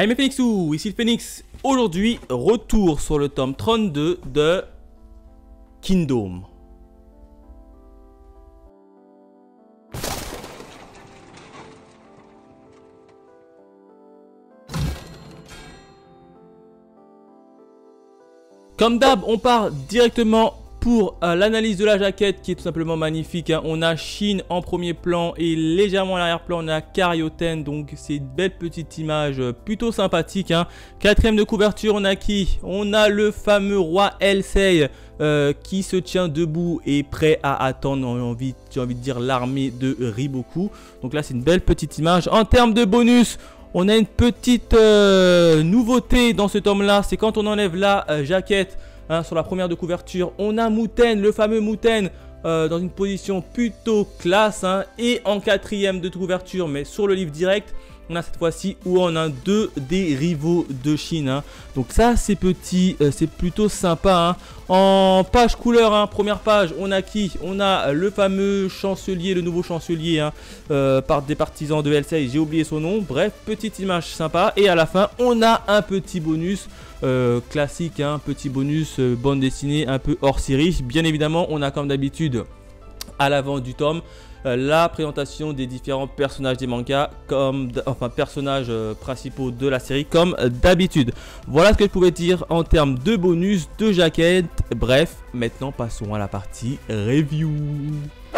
Hey mes Phoenixous, ici le Phoenix. Aujourd'hui, retour sur le tome 32 de Kingdom. Comme d'hab, on part directement pour l'analyse de la jaquette qui est tout simplement magnifique. Hein. On a Shin en premier plan et légèrement à l'arrière-plan, on a Karyoten. Donc c'est une belle petite image plutôt sympathique. Hein. Quatrième de couverture, on a qui? On a le fameux roi Elsei qui se tient debout et prêt à attendre, j'ai envie de dire, l'armée de Riboku. Donc là, c'est une belle petite image. En termes de bonus, on a une petite nouveauté dans ce tome-là. C'est quand on enlève la jaquette. Hein, sur la première de couverture, on a Muten, le fameux Muten, dans une position plutôt classe. Hein, et en quatrième de couverture, mais sur le livre direct, on a cette fois-ci où on a deux des rivaux de Shin. Hein. Donc ça, c'est petit, c'est plutôt sympa. Hein. En page couleur, hein, première page, on a qui? On a le fameux chancelier, le nouveau chancelier, hein, par des partisans de Elsei. J'ai oublié son nom. Bref, petite image sympa. Et à la fin, on a un petit bonus. Classique, hein, petit bonus bande dessinée un peu hors série. Bien évidemment, on a comme d'habitude à l'avant du tome la présentation des différents personnages des mangas, personnages principaux de la série comme d'habitude. Voilà ce que je pouvais dire en termes de bonus, de jaquette. Bref, maintenant passons à la partie review.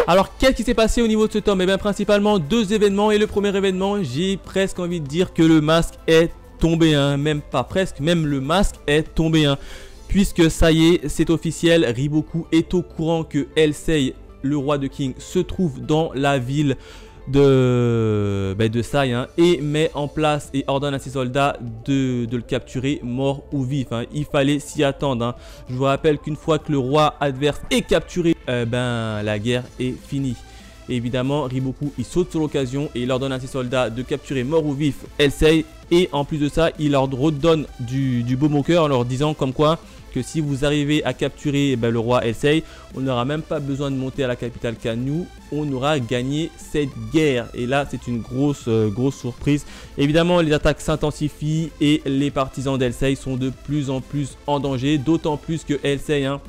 Alors, qu'est-ce qui s'est passé au niveau de ce tome? Eh bien, principalement deux événements. Et le premier événement, j'ai presque envie de dire que le masque est tombé, hein, même pas presque, même le masque est tombé, hein, puisque ça y est, c'est officiel, Riboku est au courant que Elsei, le roi de King, se trouve dans la ville de Sai, hein, et met en place et ordonne à ses soldats de le capturer mort ou vif. Hein. Il fallait s'y attendre. Hein. Je vous rappelle qu'une fois que le roi adverse est capturé, la guerre est finie. Et évidemment, Riboku, il saute sur l'occasion et il ordonne à ses soldats de capturer mort ou vif Elsei. Et en plus de ça, il leur redonne du baume au cœur en leur disant comme quoi que si vous arrivez à capturer le roi Elsei, on n'aura même pas besoin de monter à la capitale Kanu. On aura gagné cette guerre. Et là, c'est une grosse surprise. Évidemment, les attaques s'intensifient et les partisans d'Elsei sont de plus en plus en danger. D'autant plus que Elsei, hein,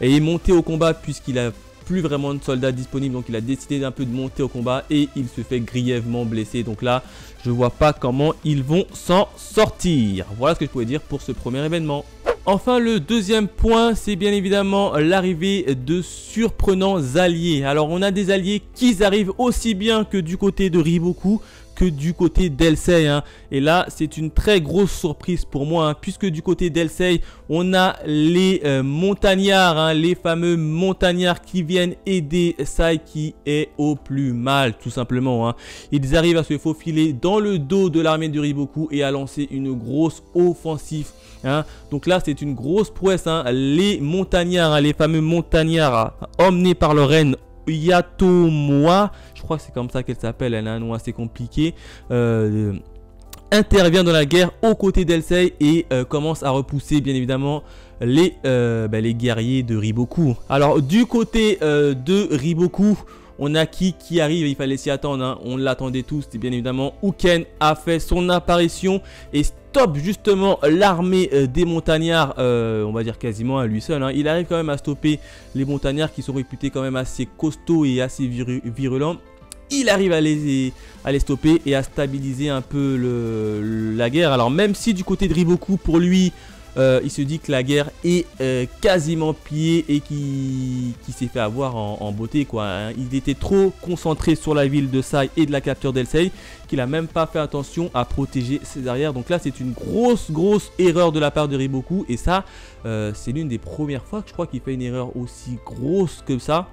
est monté au combat puisqu'il a plus vraiment de soldats disponibles, donc il a décidé d'un peu de monter au combat et il se fait grièvement blesser. Donc là, je vois pas comment ils vont s'en sortir. Voilà ce que je pouvais dire pour ce premier événement. Enfin, le deuxième point, c'est bien évidemment l'arrivée de surprenants alliés. Alors, on a des alliés qui arrivent aussi bien que du côté de Riboku que du côté d'Elsei. Hein. Et là, c'est une très grosse surprise pour moi, hein, puisque du côté d'Elsei, on a les montagnards, hein, les fameux montagnards qui viennent aider Sai qui est au plus mal, tout simplement. Hein. Ils arrivent à se faufiler dans le dos de l'armée de Riboku et à lancer une grosse offensive. Hein. Donc là, c'est une grosse prouesse. Hein. Les montagnards, hein, les fameux montagnards emmenés par leur reine Yatomoa, je crois que c'est comme ça qu'elle s'appelle, elle a un nom assez compliqué, intervient dans la guerre aux côtés d'Elsei et commence à repousser bien évidemment les guerriers de Riboku. Alors du côté de Riboku, on a qui arrive, il fallait s'y attendre, hein. On l'attendait tous, c'est bien évidemment Uken a fait son apparition et stoppe justement l'armée des montagnards, on va dire quasiment à lui seul. Hein. Il arrive quand même à stopper les montagnards qui sont réputés quand même assez costauds et assez virulents. Il arrive à les stopper et à stabiliser un peu la guerre. Alors même si du côté de Riboku, pour lui, il se dit que la guerre est quasiment pliée et qui s'est fait avoir en beauté, quoi. Hein. Il était trop concentré sur la ville de Sai et de la capture d'Elsei qu'il n'a même pas fait attention à protéger ses arrières. Donc là, c'est une grosse erreur de la part de Riboku. Et ça, c'est l'une des premières fois que je crois qu'il fait une erreur aussi grosse que ça.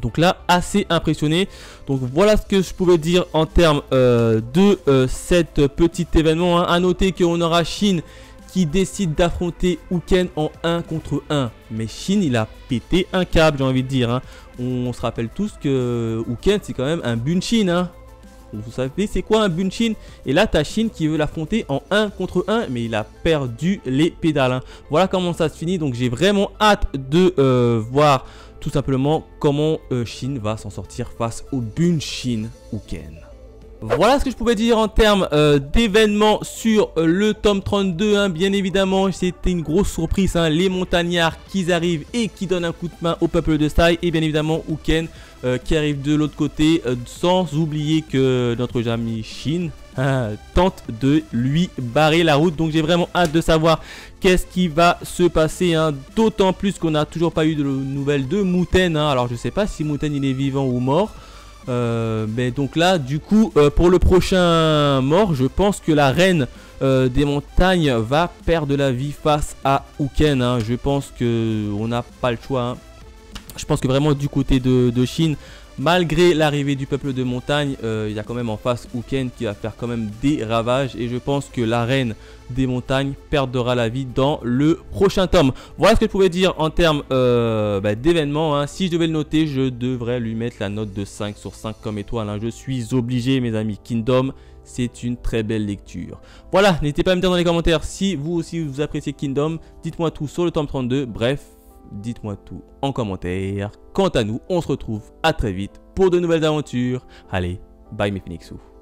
Donc là, assez impressionné. Donc voilà ce que je pouvais dire en termes de cet petit événement. Hein. À noter qu'on aura Shin qui décide d'affronter Uken en 1 contre 1. Mais Shin, il a pété un câble, j'ai envie de dire. Hein. On se rappelle tous que Uken, c'est quand même un Bunshin. Hein. Vous savez, c'est quoi un Bunshin? Et là, t'as Shin qui veut l'affronter en 1 contre 1, mais il a perdu les pédales. Hein. Voilà comment ça se finit. Donc, j'ai vraiment hâte de voir tout simplement comment Shin va s'en sortir face au Bunshin Uken. Voilà ce que je pouvais dire en termes d'événements sur le tome 32, hein. Bien évidemment, c'était une grosse surprise, hein. Les montagnards qui arrivent et qui donnent un coup de main au peuple de Sai. Et bien évidemment, Uken qui arrive de l'autre côté, sans oublier que notre ami Shin tente de lui barrer la route. Donc j'ai vraiment hâte de savoir qu'est-ce qui va se passer, hein. D'autant plus qu'on n'a toujours pas eu de nouvelles de Muten, hein. Alors je sais pas si Muten il est vivant ou mort. Mais donc là du coup pour le prochain mort, je pense que la reine des montagnes va perdre la vie face à Uken, hein. Je pense que on n'a pas le choix, hein. Je pense que vraiment du côté de Shin, malgré l'arrivée du peuple de montagne, il y a quand même en face Uken qui va faire quand même des ravages. Et je pense que la reine des montagnes perdra la vie dans le prochain tome. Voilà ce que je pouvais dire en termes d'événements, hein. Si je devais le noter, je devrais lui mettre la note de 5 sur 5 comme étoile, hein. Je suis obligé, mes amis. Kingdom, c'est une très belle lecture. Voilà, n'hésitez pas à me dire dans les commentaires si vous aussi vous appréciez Kingdom. Dites-moi tout sur le tome 32. Bref, dites-moi tout en commentaire. Quant à nous, on se retrouve à très vite pour de nouvelles aventures. Allez, bye mes Phoenixous.